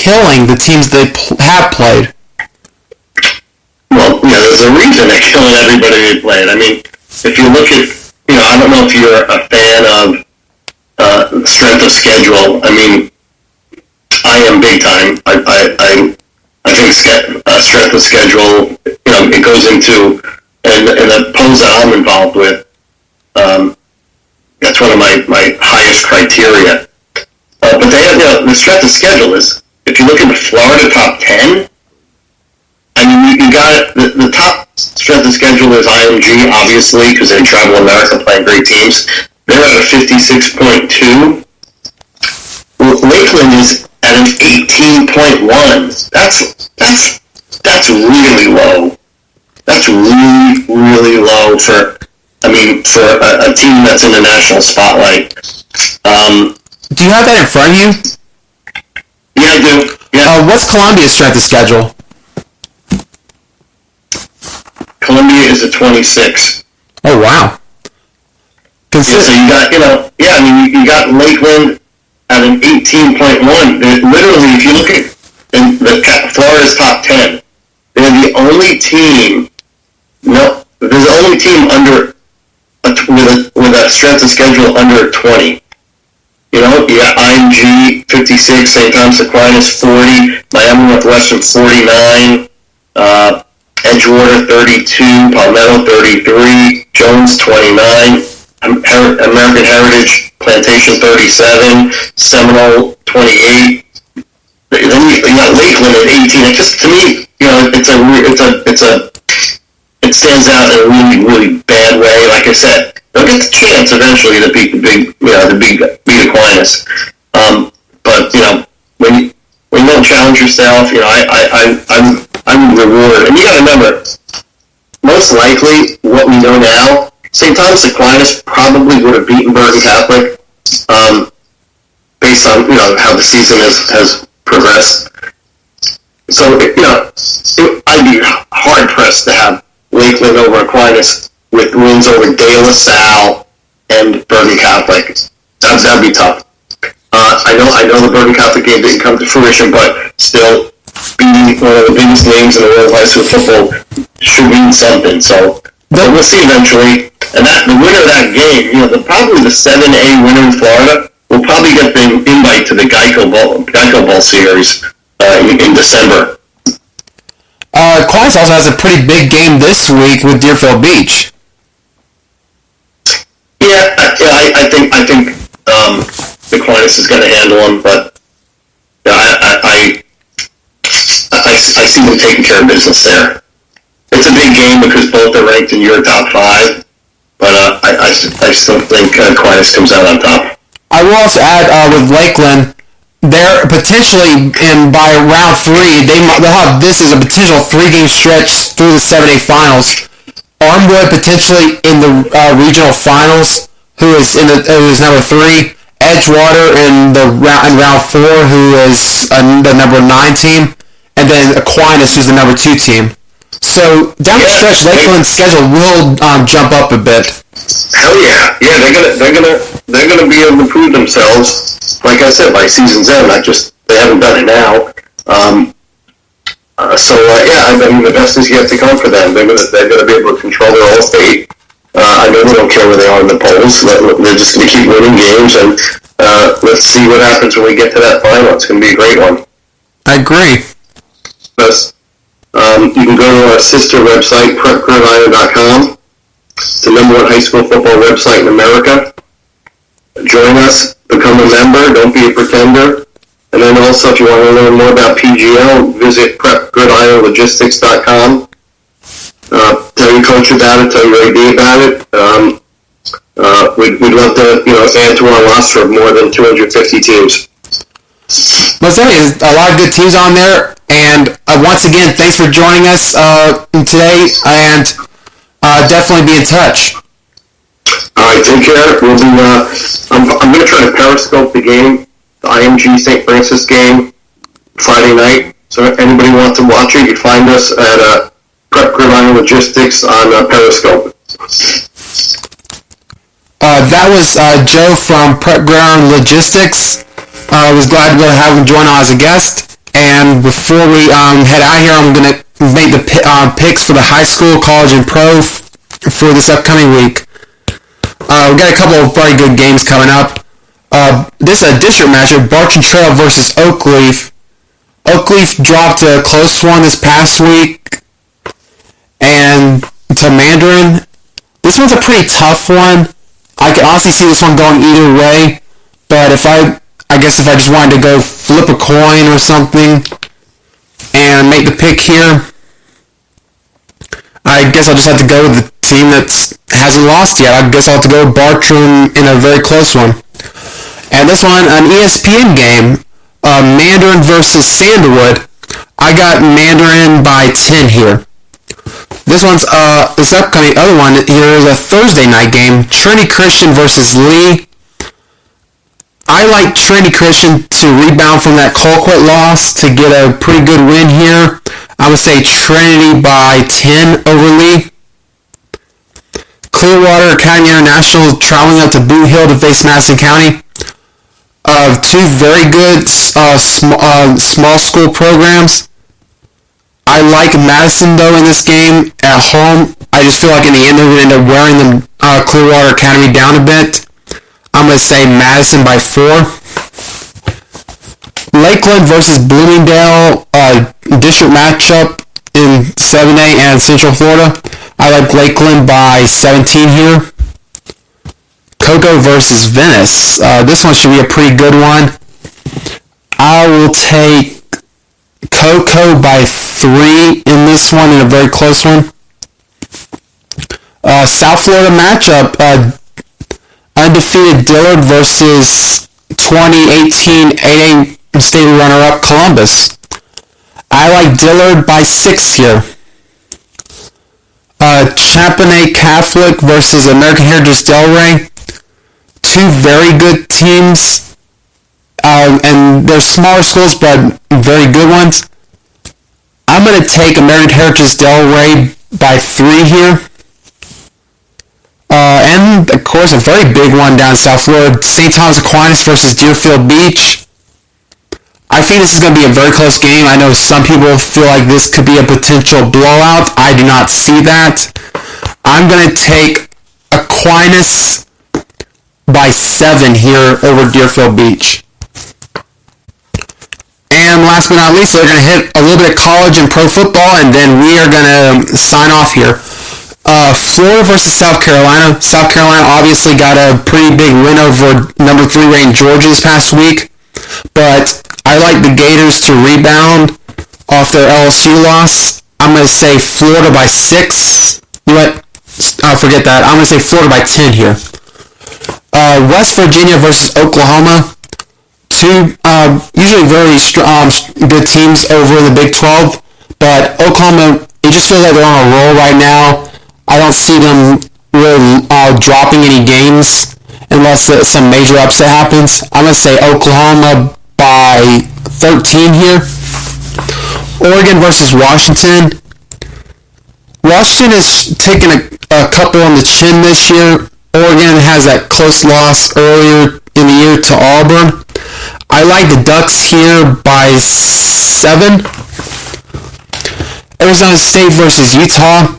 killing the teams they have played? Well, there's a reason they're killing everybody they played. I mean, if you look at, I don't know if you're a fan of strength of schedule. I mean, I am big time. I think strength of schedule, it goes into, and the polls that I'm involved with, that's one of my highest criteria. But they have, the strength of schedule is, if you look at the Florida top 10, I mean, you got the top strength of schedule is IMG, obviously, because they travel America playing great teams. They're at a 56.2. Lakeland is at an 18.1. That's really low. That's really, really low for a team that's in the national spotlight. Do you have that in front of you? Yeah, I do. Yeah. What's Columbia's strength of schedule? Columbia is a 26. Oh, wow. So you got, you got Lakeland at an 18.1. Literally, if you look at Florida's top 10, they're the only team. No, they're the only team under with a strength of schedule under 20. You got IMG 56, St. Thomas Aquinas 40, Miami Northwestern 49, Edgewater 32, Palmetto 33, Jones 29, American Heritage Plantation 37, Seminole 28. Then you got Lakeland at 18. It just, to me, it stands out in a really, really bad way. Like I said, they'll get the chance eventually to beat beat Aquinas. But when you don't challenge yourself, I'm rewarded. And you got to remember, most likely, what we know now, St. Thomas Aquinas probably would have beaten Bergen Catholic, based on how the season has progressed. So I'd be hard pressed to have Lakeland over Aquinas with wins over De La Salle and Bergen Catholic. That'd be tough. I know the Bergen Catholic game didn't come to fruition, but still, beating one of the biggest names in the world of high school football should mean something. So we'll see eventually. And the winner of that game, probably the 7A winner in Florida will probably get the invite to the Geico Bowl series in December. Aquinas also has a pretty big game this week with Deerfield Beach. Yeah, I think Aquinas is going to handle them, but I see them taking care of business there. It's a big game because both are ranked in your top 5, but I still think Aquinas comes out on top. I will also add with Lakeland, they're potentially by round 3, they'll have this as a potential 3-game stretch through the 7A finals. Armwood potentially in the regional finals, who is number 3. Edgewater in round 4, who is the number 9 team, and then Aquinas, who's the number 2 team. So down the stretch, Lakeland's schedule will jump up a bit. Hell yeah, they're gonna be able to prove themselves. Like I said, by season's end, not just they haven't done it now. I mean, the best is yet to come for them. They're gonna be able to control their own fate. I know they don't care where they are in the polls. They're just gonna keep winning games, and let's see what happens when we get to that final. It's gonna be a great one. I agree. Yes. You can go to our sister website, prepgridiron.com. It's the #1 high school football website in America. Join us, become a member, don't be a pretender. And then also, if you want to learn more about PGL, visit prepgridironlogistics.com. Tell your coach about it, tell your AD about it. We'd love to, add to our roster of more than 250 teams. Well, there's a lot of good teams on there, and once again, thanks for joining us today, and definitely be in touch. All right, take care. We'll be. I'm going to try to Periscope the game, the IMG St. Francis game, Friday night. So if anybody wants to watch it, you can find us at Prep Gridiron Logistics on Periscope. That was Joe from Prep Gridiron Logistics. I was glad to have him join on as a guest. And before we head out here, I'm going to make the picks for the high school, college, and pro for this upcoming week. We've got a couple of very good games coming up. This is a district matchup, Bartram Trail versus Oakleaf. Oakleaf dropped to a close one this past week, and to Mandarin. This one's a pretty tough one. I can honestly see this one going either way, but if I just wanted to go flip a coin or something and make the pick here, I guess I'll just have to go with the team that hasn't lost yet. I guess I'll have to go with Bartram in a very close one. And this one, an ESPN game, Mandarin versus Sandalwood. I got Mandarin by 10 here. This upcoming other one here is a Thursday night game, Trinity Christian versus Lee. I like Trinity Christian to rebound from that Colquitt loss to get a pretty good win here. I would say Trinity by 10 over Lee. Clearwater Academy International traveling up to Boot Hill to face Madison County. Two very good small school programs. I like Madison though in this game at home. I just feel like in the end they're going to end up wearing the Clearwater Academy down a bit. I'm going to say Madison by 4. Lakeland versus Bloomingdale, district matchup in 7A and Central Florida. I like Lakeland by 17 here. Cocoa versus Venice. This one should be a pretty good one. I will take Cocoa by 3 in this one, in a very close one. South Florida matchup. Undefeated Dillard versus 2018 8A state runner-up Columbus. I like Dillard by 6 here. Champaign Catholic versus American Heritage Delray. Two very good teams, and they're smaller schools, but very good ones. I'm going to take American Heritage Delray by 3 here. And, of course, a very big one down in South Florida, St. Thomas Aquinas versus Deerfield Beach. I think this is going to be a very close game. I know some people feel like this could be a potential blowout. I do not see that. I'm going to take Aquinas by 7 here over Deerfield Beach. And last but not least, we're going to hit a little bit of college and pro football, and then we are going to sign off here. Florida versus South Carolina. South Carolina obviously got a pretty big win over number 3 ranked Georgia this past week, but I like the Gators to rebound off their LSU loss. I'm going to say Florida by 6. You know what? Forget that. I'm going to say Florida by 10 here. West Virginia versus Oklahoma. Two usually very good teams over in the Big 12, but Oklahoma, it just feels like they're on a roll right now. I don't see them really dropping any games unless some major upset happens. I'm going to say Oklahoma by 13 here. Oregon versus Washington. Washington has taken a couple on the chin this year. Oregon has that close loss earlier in the year to Auburn. I like the Ducks here by 7. Arizona State versus Utah.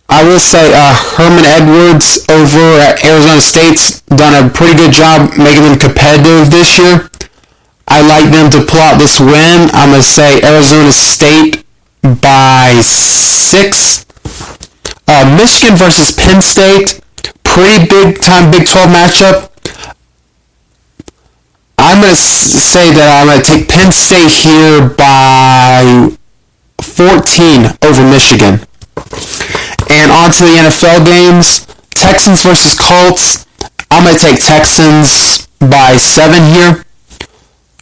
I will say Herman Edwards over at Arizona State's done a pretty good job making them competitive this year. I like them to pull out this win. I'm going to say Arizona State by 6. Michigan versus Penn State. Pretty big-time Big 12 matchup. I'm going to say that I'm going to take Penn State here by 14 over Michigan. And on to the NFL games. Texans versus Colts. I'm going to take Texans by 7 here.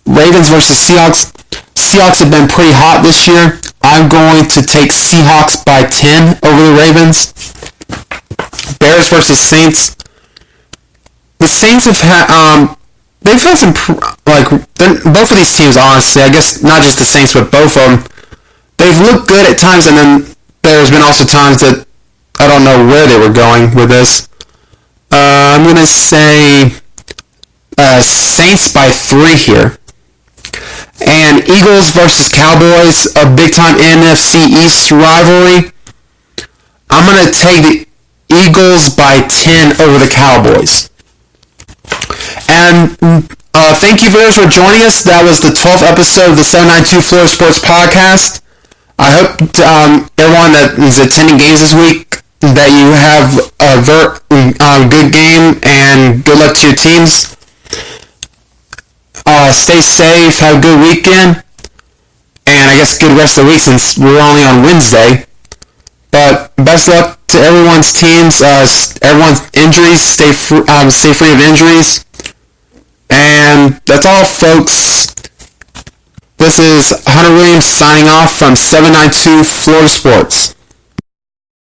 Ravens versus Seahawks. Seahawks have been pretty hot this year. I'm going to take Seahawks by 10 over the Ravens. Bears versus Saints. The Saints have had, they've had some, both of these teams, honestly, I guess not just the Saints, but both of them, they've looked good at times, and then there's been also times that I don't know where they were going with this. I'm going to say Saints by 3 here. And Eagles versus Cowboys, a big-time NFC East rivalry. I'm going to take the Eagles by 10 over the Cowboys. And thank you viewers for joining us. That was the 12th episode of the 792 Florida Sports Podcast. I hope everyone that is attending games this week that you have a good game and good luck to your teams. Stay safe, have a good weekend, and I guess good rest of the week since we're only on Wednesday. But best luck to everyone's teams, everyone's injuries, stay free of injuries. And that's all, folks. This is Hunter Williams signing off from 792 Florida Sports.